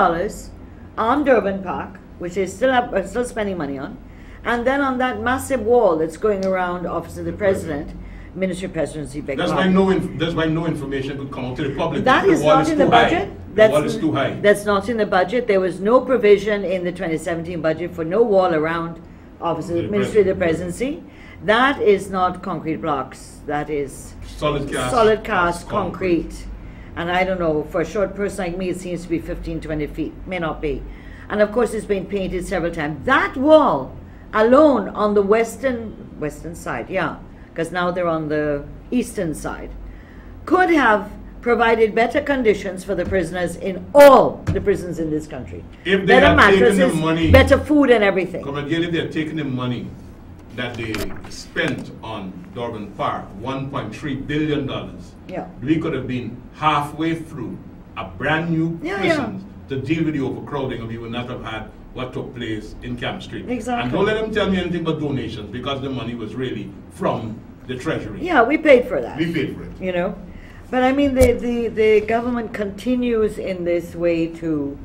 on Durban Park, which they still spending money on, and then on that massive wall that's going around Office of the President, Ministry of Presidency, that's why no information could come out to the public. That is not in the budget. The wall is too high. That's not in the budget. There was no provision in the 2017 budget for no wall around Office of the Ministry of the Presidency. That is not concrete blocks. That is solid cast concrete. And I don't know, for a short person like me, it seems to be 15, 20 feet. May not be. And of course, it's been painted several times. That wall alone on the western side, because now they're on the eastern side, could have provided better conditions for the prisoners in all the prisons in this country. If they better had mattresses, taken the money, better food and everything. If they had taken the money that they spent on Durban Park, $1.3 billion, we could have been halfway through a brand new prison to deal with the overcrowding, and we would not have had what took place in Camp Street. Exactly. And don't let them tell me anything but donations, because the money was really from the Treasury. Yeah, we paid for that. We paid for it. You know? But I mean, the government continues in this way to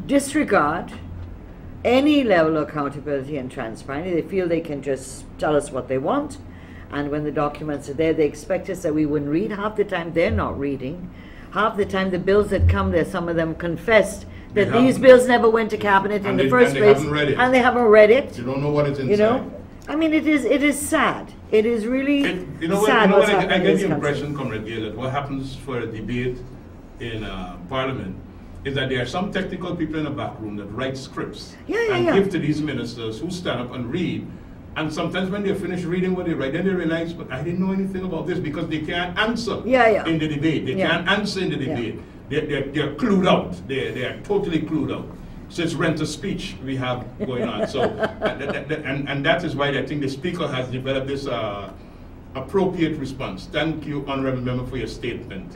disregard any level of accountability and transparency. They feel they can just tell us what they want, and when the documents are there, they expect us that we wouldn't read. Half the time they're not reading. Half the time the bills that come there, some of them confessed that these bills never went to cabinet in the first place, and they haven't read it. You don't know what is inside. You know, I mean, it is sad. It is really sad. I get the impression, Comrade Gail, that what happens for a debate in Parliament is that there are some technical people in the back room that write scripts and yeah. give to these ministers who stand up and read. And sometimes when they finish reading what they write, then they realize, but I didn't know anything about this, because they can't answer in the debate. They can't answer in the debate. They're clued out. They are totally clued out. So it's rent-a-speech we have going on. So, and that is why I think the Speaker has developed this appropriate response. Thank you, Honourable Member, for your statement.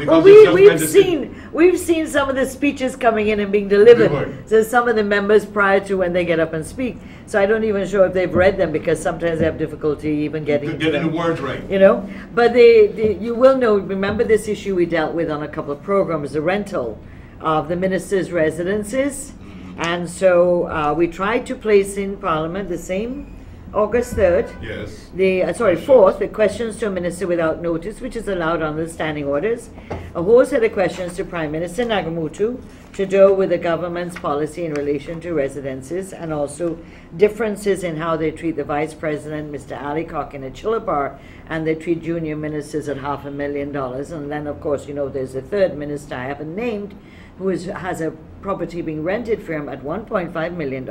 Well, we've seen some of the speeches coming in and being delivered. So some of the members prior to when they get up and speak. So I don't even sure if they've read them, because sometimes they have difficulty even getting the words right. You know, but you will know. Remember this issue we dealt with on a couple of programs: the rental of the ministers' residences, and so we tried to place in Parliament the same. August 3rd, yes. 4th, the questions to a minister without notice, which is allowed under the standing orders. A whole set of questions to Prime Minister Nagamutu to do with the government's policy in relation to residences, and also differences in how they treat the Vice President, Mr. Ali Cock, in a Chillibar, and they treat junior ministers at $500,000. And then, of course, you know, there's a third minister I haven't named, who has a property being rented for him at $1.5 million,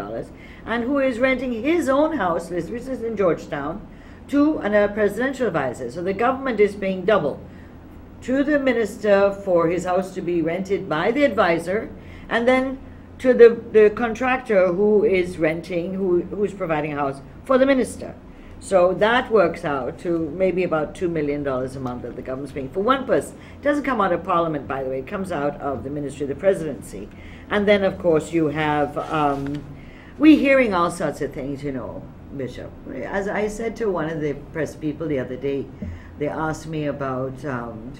and who is renting his own house, which is in Georgetown, to a presidential advisor. So the government is paying double to the minister for his house to be rented by the advisor, and then to the contractor who is renting, who's providing a house for the minister. So that works out to maybe about $2 million a month that the government's paying for one person. It doesn't come out of Parliament, by the way. It comes out of the Ministry of the Presidency. And then, of course, you have, we're hearing all sorts of things, you know, Bishop. As I said to one of the press people the other day, they asked me about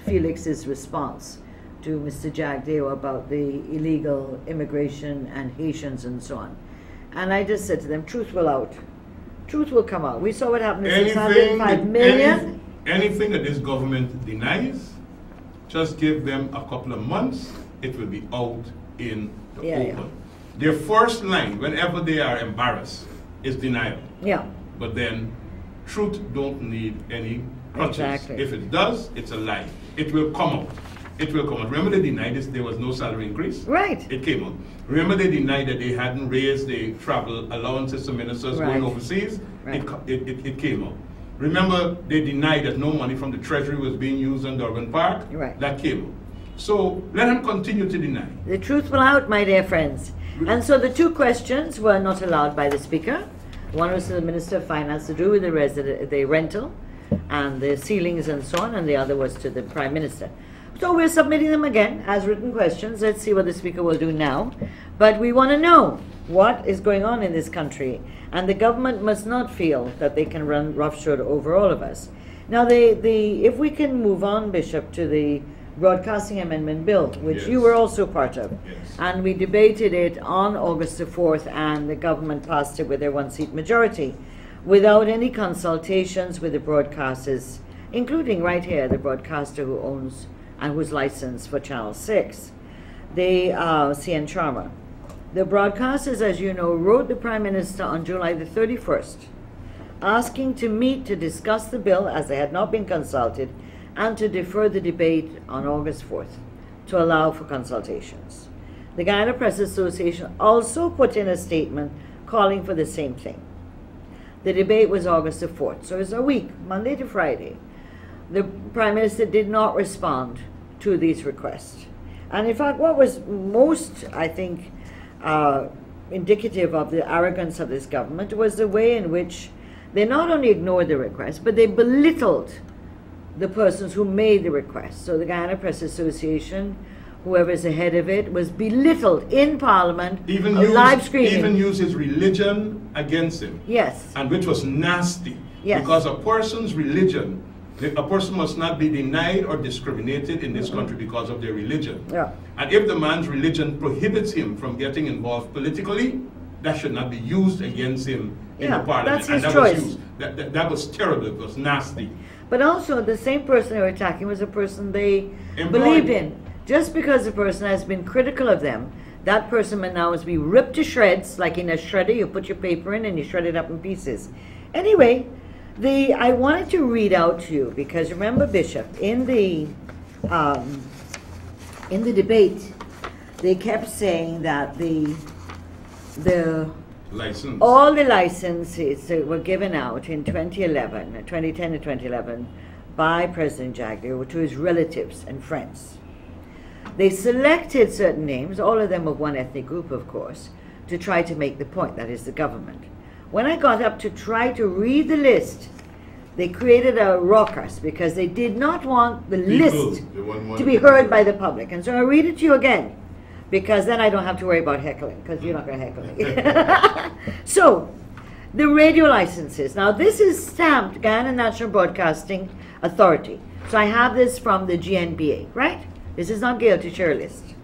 Felix's response to Mr. Jagdeo about the illegal immigration and Haitians and so on. And I just said to them, truth will out. Truth will come out. We saw what happened to 605 million. Anything that this government denies, just give them a couple of months, it will be out in the open. Their first line, whenever they are embarrassed, is denial. Yeah. But then, truth don't need any crutches. Exactly. If it does, it's a lie. It will come out. It will come out. Remember they denied this, there was no salary increase? Right. It came out. Remember they denied that they hadn't raised the travel allowances to ministers going overseas? Right. It came out. Remember they denied that no money from the Treasury was being used on Durban Park? Right. That came out. So let them continue to deny. The truth will out, my dear friends. And so the two questions were not allowed by the Speaker. One was to the Minister of Finance to do with the rental and the ceilings and so on, and the other was to the Prime Minister. So we're submitting them again as written questions. Let's see what the Speaker will do now. But we want to know what is going on in this country. And the government must not feel that they can run roughshod over all of us. Now, if we can move on, Bishop, to the Broadcasting Amendment Bill, which you were also part of. Yes. And we debated it on August the 4th, and the government passed it with their one-seat majority, without any consultations with the broadcasters, including right here, the broadcaster who owns and who's licensed for Channel 6, the CN Charmer. The broadcasters, as you know, wrote the Prime Minister on July the 31st, asking to meet to discuss the bill as they had not been consulted, and to defer the debate on August 4th to allow for consultations. The Guyana Press Association also put in a statement calling for the same thing. The debate was August the 4th, so it's a week, Monday to Friday. The Prime Minister did not respond to these requests. And in fact, what was most, I think, indicative of the arrogance of this government was the way in which they not only ignored the request, but they belittled the persons who made the request. So the Guyana Press Association, whoever's the head of it, was belittled in Parliament, live streaming. Even used his religion against him. Yes. And which was nasty. Yes. Because a person's religion, a person must not be denied or discriminated in this country because of their religion. Yeah. And if the man's religion prohibits him from getting involved politically, that should not be used against him in the Parliament. That's his and choice. That was terrible. It was nasty. But also, the same person they were attacking was a person they believed in. Just because a person has been critical of them, that person may now be ripped to shreds, like in a shredder, you put your paper in and you shred it up in pieces. Anyway, I wanted to read out to you, because remember, Bishop, in the in the debate, they kept saying that the License. all the licenses that were given out in 2010 to 2011 by President Jagdeo to his relatives and friends. They selected certain names, all of them of one ethnic group, of course, to try to make the point, that is the government. When I got up to try to read the list, they created a ruckus because they did not want the list to be heard by the public. And so I'll read it to you again, because then I don't have to worry about heckling, because you're not going to heckle me. So, the radio licenses. Now, this is stamped Guyana National Broadcasting Authority. So I have this from the GNBA, right? This is not Gail Teixeira list.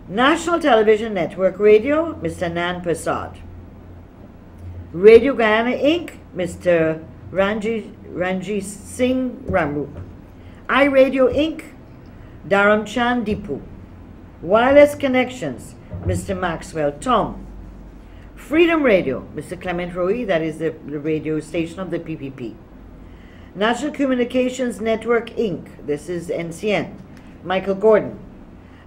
National Television Network Radio, Mr. Nan Prasad. Radio Guyana Inc., Mr. Ranjit Singh Ramrup. iRadio Inc., Dharam Chand Dipu. Wireless Connections, Mr. Maxwell Tom. Freedom Radio, Mr. Clement Roy, that is the radio station of the PPP. National Communications Network Inc., this is NCN, Michael Gordon.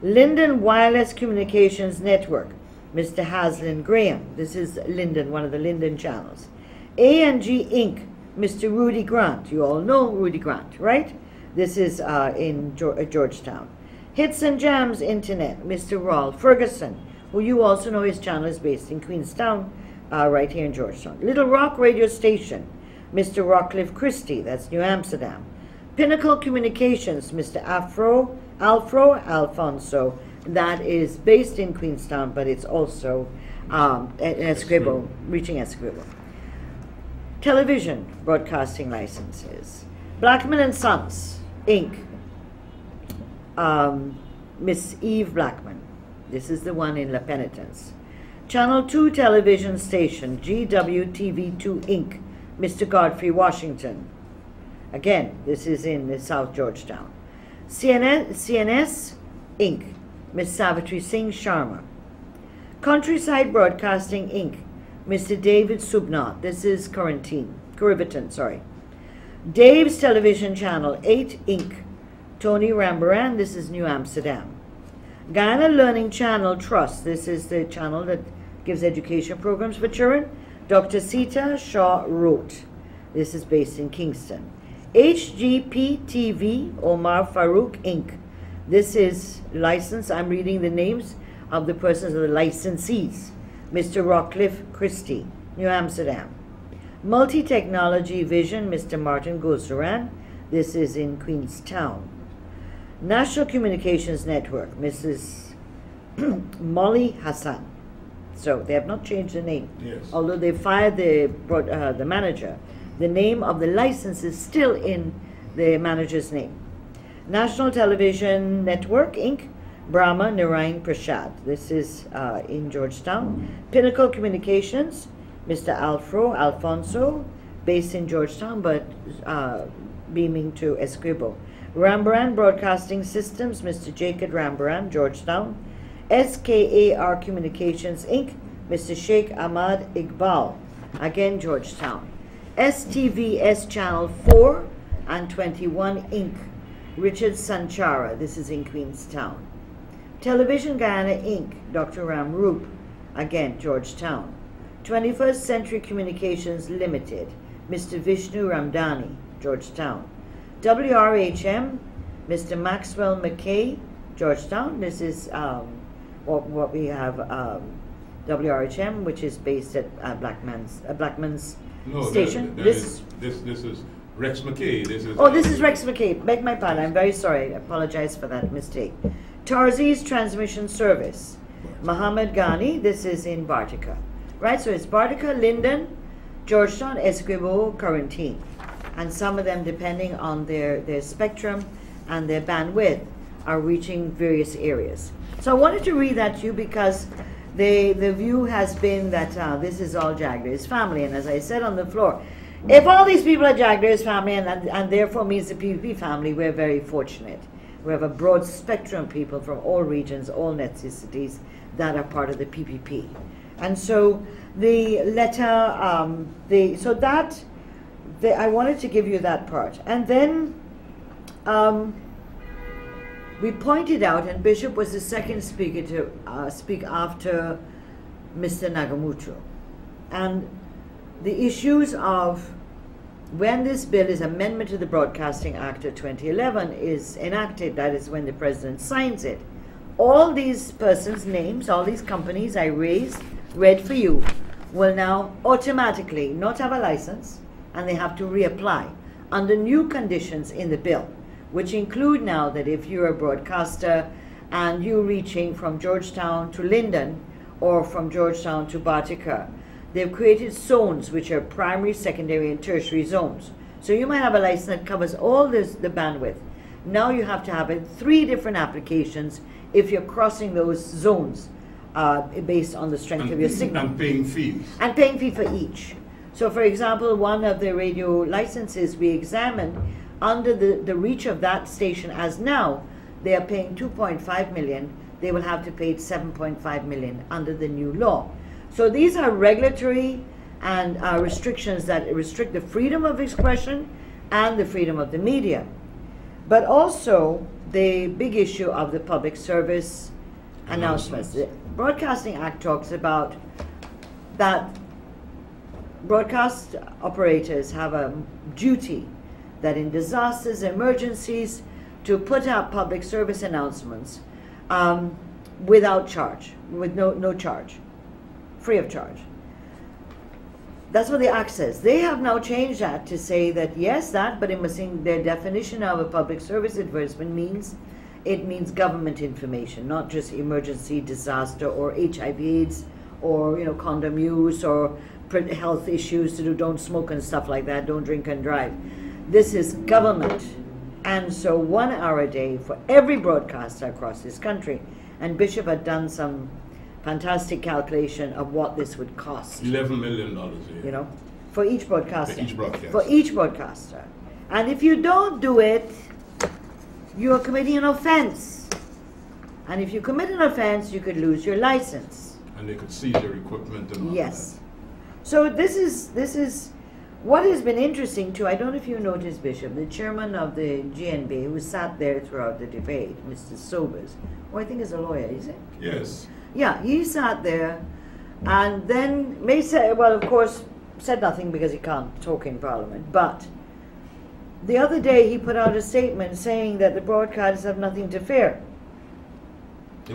Linden Wireless Communications Network, Mr. Haslin Graham, this is Linden, one of the Linden channels. A&G Inc., Mr. Rudy Grant, you all know Rudy Grant, right? This is in Georgetown. Hits and Jams Internet, Mr. Raul Ferguson, who you also know his channel is based in Queenstown, right here in Georgetown. Little Rock Radio Station, Mr. Rockcliffe Christie, that's New Amsterdam. Pinnacle Communications, Mr. Alfro Alfonso, that is based in Queenstown, but it's also Escribo, reaching Escribo. Television broadcasting licenses. Blackman and Sons, Inc., Miss Eve Blackman. This is the one in La Penitence. Channel 2 television station, GWTV2 Inc., Mr. Godfrey Washington. Again, this is in the South Georgetown. CNS Inc., Miss Savitri Singh Sharma. Countryside Broadcasting Inc., Mr. David Subnot. This is Corriverton, sorry. Dave's Television Channel 8 Inc., Tony Rambaran, this is New Amsterdam. Guyana Learning Channel Trust, this is the channel that gives education programs for children. Dr. Sita Shaw Rote, this is based in Kingston. HGP TV, Omar Farouk Inc., this is licensed, I'm reading the names of the persons of the licensees. Mr. Rockcliffe Christie, New Amsterdam. Multi-Technology Vision, Mr. Martin Gosaran, this is in Queenstown. National Communications Network, Mrs. Molly Hassan. So they have not changed the name. Yes. Although they fired the manager, the name of the license is still in the manager's name. National Television Network, Inc., Brahma Narayan Prasad. This is in Georgetown. Pinnacle Communications, Mr. Alfonso, based in Georgetown, but beaming to Escribo. Rambaran Broadcasting Systems, Mr. Jacob Rambaran, Georgetown. SKAR Communications, Inc., Mr. Sheikh Ahmad Iqbal, again Georgetown. STVS Channel 4 and 21, Inc., Richard Sanchara, this is in Queenstown. Television Guyana, Inc., Dr. Ram Roop, again Georgetown. 21st Century Communications Limited, Mr. Vishnu Ramdani, Georgetown. WRHM, Mr. Maxwell McKay, Georgetown. This is what we have, WRHM, which is based at Blackman's station. This is Rex McKay. This is Rex McKay. Beg my pardon. I'm very sorry. I apologize for that mistake. Tarzi's Transmission Service, Muhammad Ghani. This is in Bartica, right? So it's Bartica, Linden, Georgetown, Escribo, Quarantine. And some of them, depending on their spectrum and their bandwidth, are reaching various areas. So I wanted to read that to you because the view has been that this is all Jagdeo's family. And as I said on the floor, if all these people are Jagdeo's family and therefore means the PPP family, we're very fortunate. We have a broad spectrum of people from all regions, all ethnicities that are part of the PPP. And so the letter, I wanted to give you that part. And then we pointed out, and Bishop was the second speaker to speak after Mr. Nagamucho, and the issues of when this bill is amendment to the Broadcasting Act of 2011 is enacted, that is when the president signs it, all these persons' names, all these companies I read for you, will now automatically not have a license, and they have to reapply under new conditions in the bill, which include now that if you're a broadcaster and you're reaching from Georgetown to Linden or from Georgetown to Bartica, they've created zones which are primary, secondary, and tertiary zones. So you might have a license that covers all the bandwidth. Now you have to have 3 different applications if you're crossing those zones based on the strength of your signal. And paying fees. And paying fee for each. So for example, one of the radio licenses we examined, under the reach of that station as now, they are paying 2.5 million. They will have to pay 7.5 million under the new law. So these are regulatory and restrictions that restrict the freedom of expression and the freedom of the media. But also the big issue of the public service announcements. The Broadcasting Act talks about that broadcast operators have a duty that in disasters, emergencies, to put out public service announcements without charge, with no charge, free of charge. That's what the Act says. They have now changed that to say that yes, but it must in their definition of a public service advertisement means it means government information, not just emergency, disaster, or HIV/AIDS, or condom use, or health issues to do, don't smoke and stuff like that, don't drink and drive. This is government, and so 1 hour a day for every broadcaster across this country. And Bishop had done some fantastic calculation of what this would cost. $11 million a year. For each broadcaster. For each broadcaster. For each broadcaster. And if you don't do it, you are committing an offense. And if you commit an offense, you could lose your license. And they could seize your equipment and all yes. that. So this is what has been interesting too. I don't know if you noticed, Bishop, the chairman of the GNB, who sat there throughout the debate, Mr. Sobers, who I think is a lawyer, is it? Yes. Yeah, he sat there and then may say, well, of course, said nothing because he can't talk in Parliament, but the other day he put out a statement saying that the broadcasters have nothing to fear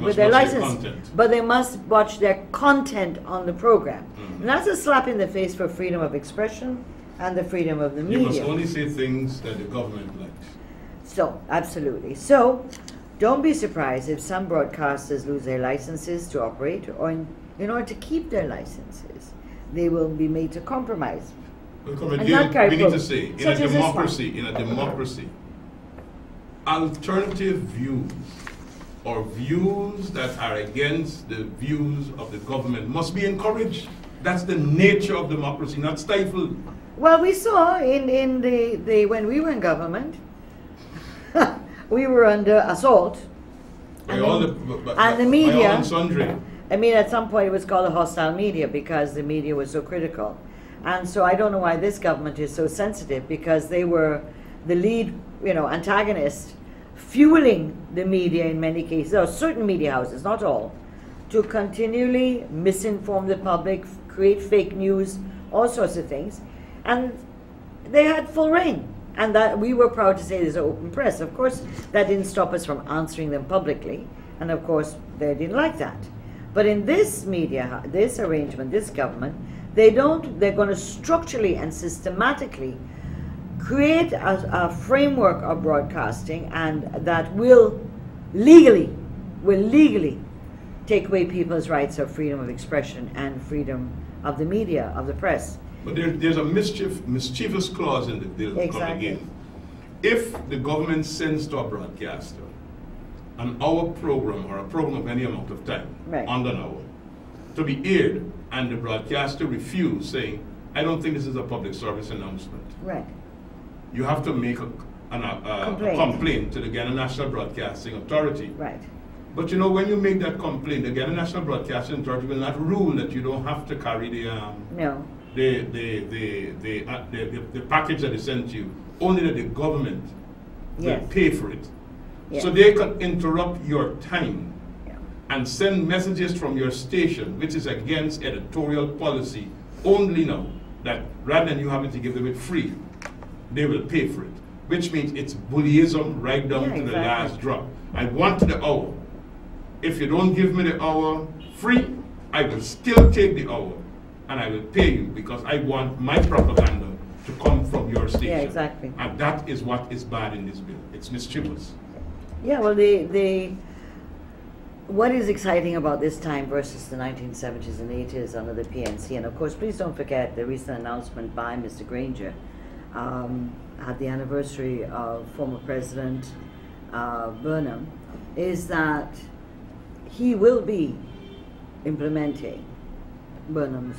with their license, but they must watch their content on the program. Mm-hmm. And that's a slap in the face for freedom of expression and the freedom of the media. You must only say things that the government likes. So, absolutely. So, don't be surprised if some broadcasters lose their licenses to operate, or in order to keep their licenses, they will be made to compromise. Well, we need to say, in a democracy, alternative views or views that are against the views of the government must be encouraged. That's the nature of democracy, not stifled. Well, we saw in the when we were in government, we were under assault. By the media. By all sundry. I mean, at some point it was called a hostile media because the media was so critical. And so I don't know why this government is so sensitive, because they were the lead, antagonist, fueling the media in many cases, or certain media houses, not all, to continually misinform the public, create fake news, all sorts of things. And they had full reign. And that we were proud to say there's an open press. Of course, that didn't stop us from answering them publicly. And of course, they didn't like that. But in this media, this arrangement, this government, they're going to structurally and systematically create a framework of broadcasting, and that will legally take away people's rights of freedom of expression and freedom of the media, of the press. But there's a mischievous clause in the bill coming in. If the government sends to a broadcaster an hour program, or a program of any amount of time, under an hour, to be aired, and the broadcaster refuses, saying, I don't think this is a public service announcement. Right. You have to make a complaint to the Ghana National Broadcasting Authority. Right. But when you make that complaint, the Ghana National Broadcasting Authority will not rule that you don't have to carry the package that is sent to you. Only that the government will pay for it. Yeah. So they can interrupt your time Yeah. and send messages from your station, which is against editorial policy, only now that rather than you having to give them it free, they will pay for it. Which means it's bullyism right down to the last drop. I want the hour. If you don't give me the hour free, I will still take the hour and I will pay you because I want my propaganda to come from your station. Yeah, exactly. And that is what is bad in this bill. It's mischievous. Yeah, well, what is exciting about this time versus the 1970s and 80s under the PNC, and of course, please don't forget the recent announcement by Mr. Granger at the anniversary of former President Burnham, is that he will be implementing Burnham's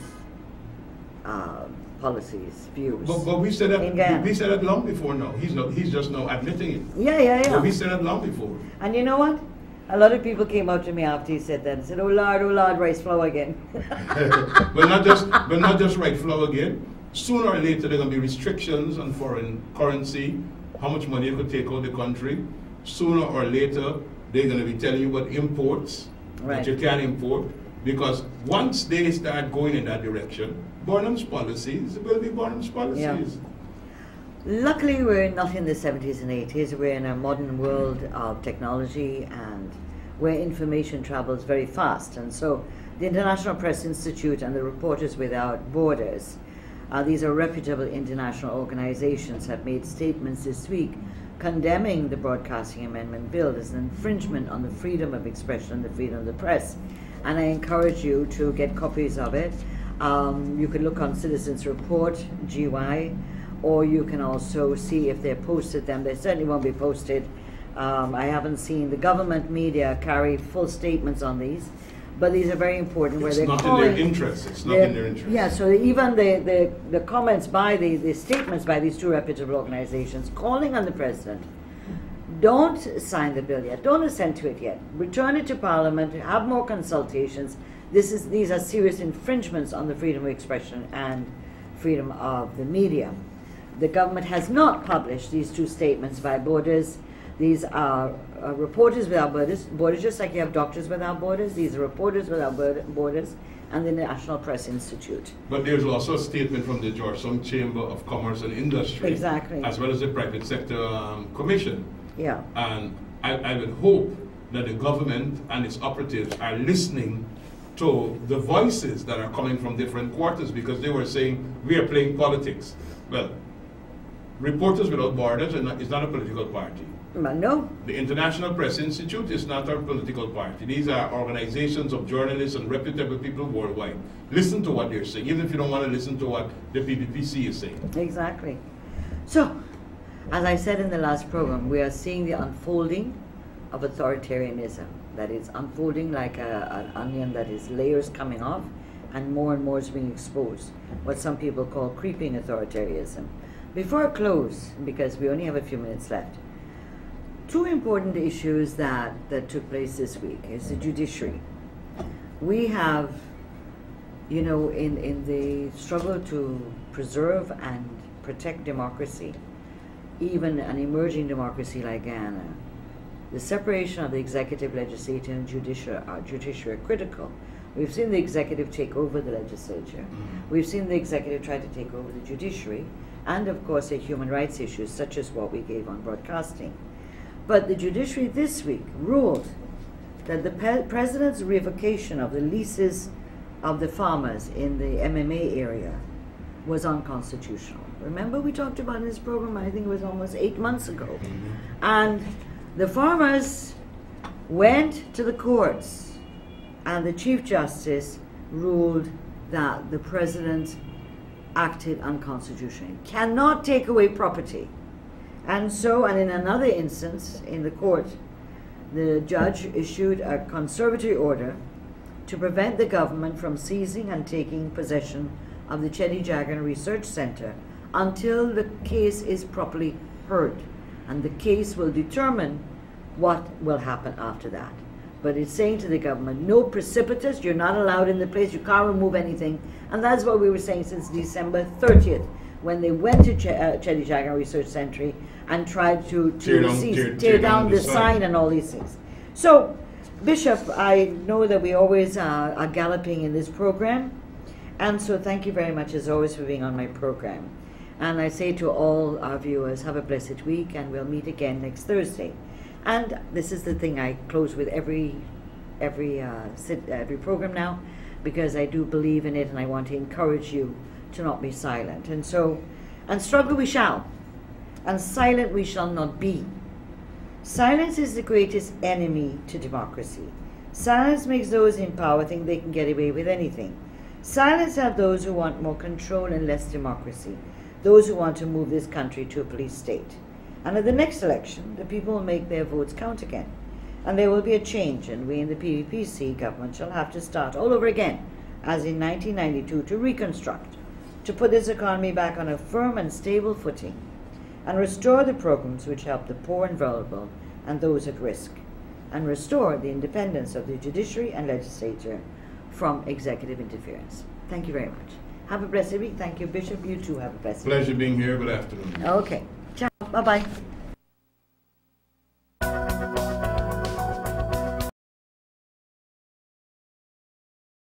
policies, views. But we said in Ghana. that we said that long before now. He's just now admitting it. Yeah. But we said that long before. And you know what? A lot of people came out to me after he said that and said, oh Lord, rice flour again. but not just rice flour again. Sooner or later there are going to be restrictions on foreign currency, how much money you could take out of the country. Sooner or later they're going to be telling you about imports that you can't import. Because once they start going in that direction, Burnham's policies will be Burnham's policies. Yeah. Luckily, we're not in the 70s and 80s. We're in a modern world of technology and where information travels very fast. And so the International Press Institute and the Reporters Without Borders, these are reputable international organizations, have made statements this week condemning the Broadcasting Amendment Bill as an infringement on the freedom of expression and the freedom of the press. And I encourage you to get copies of it. You can look on Citizens Report, GY, or you can also see if they're posted them. They certainly won't be posted. I haven't seen the government media carry full statements on these, but these are very important. It's not in their interest. It's not in their interest. Yeah, so even the comments by the statements by these two reputable organizations calling on the president, don't sign the bill yet, don't assent to it yet, return it to Parliament, have more consultations. These are serious infringements on the freedom of expression and freedom of the media. The government has not published these two statements by Borders. These are Reporters Without Borders, just like you have Doctors Without Borders. These are Reporters Without Borders and the National Press Institute. But there's also a statement from the Georgetown Chamber of Commerce and Industry, exactly, as well as the Private Sector Commission. Yeah. And I would hope that the government and its operatives are listening to the voices that are coming from different quarters, because they were saying we are playing politics. Well, Reporters Without Borders is not a political party. No. The International Press Institute is not a political party. These are organizations of journalists and reputable people worldwide. Listen to what they're saying, even if you don't want to listen to what the PPPC is saying. Exactly. So, as I said in the last program, we are seeing the unfolding of authoritarianism that is unfolding like an onion that is layers coming off, and more is being exposed. What some people call creeping authoritarianism. Before I close, because we only have a few minutes left, two important issues that took place this week is the judiciary. We have, you know, in the struggle to preserve and protect democracy, even an emerging democracy like Ghana, the separation of the executive, legislature, and judiciary are critical. We've seen the executive take over the legislature. We've seen the executive try to take over the judiciary, and of course the human rights issues, such as what we gave on broadcasting. But the judiciary this week ruled that the president's revocation of the leases of the farmers in the MMA area was unconstitutional. Remember, we talked about in this program, I think it was almost 8 months ago. And the farmers went to the courts, and the Chief Justice ruled that the president acted unconstitutionally. Cannot take away property. And so, and in another instance in the court, the judge issued a conservatory order to prevent the government from seizing and taking possession of the Chedi Jagan Research Center until the case is properly heard. And the case will determine what will happen after that. But it's saying to the government, no precipitous, you're not allowed in the place, you can't remove anything. And that's what we were saying since December 30th. when they went to Chedijaga Research Centre and tried to tear down the sign and all these things. So, Bishop, I know that we always are galloping in this program, and so thank you very much as always for being on my program. And I say to all our viewers, have a blessed week, and we'll meet again next Thursday. And this is the thing I close with every program now, because I do believe in it and I want to encourage you to not be silent. And so, and struggle we shall, and silent we shall not be. Silence is the greatest enemy to democracy. Silence makes those in power think they can get away with anything. Silence have those who want more control and less democracy, those who want to move this country to a police state. And at the next election, the people will make their votes count again. And there will be a change, and we in the PPC government shall have to start all over again, as in 1992, to reconstruct, to put this economy back on a firm and stable footing, and restore the programs which help the poor and vulnerable and those at risk, and restore the independence of the judiciary and legislature from executive interference. Thank you very much. Have a blessed week. Thank you, Bishop. You too have a blessed week. Pleasure being here. Good afternoon. Okay. Ciao. Bye-bye.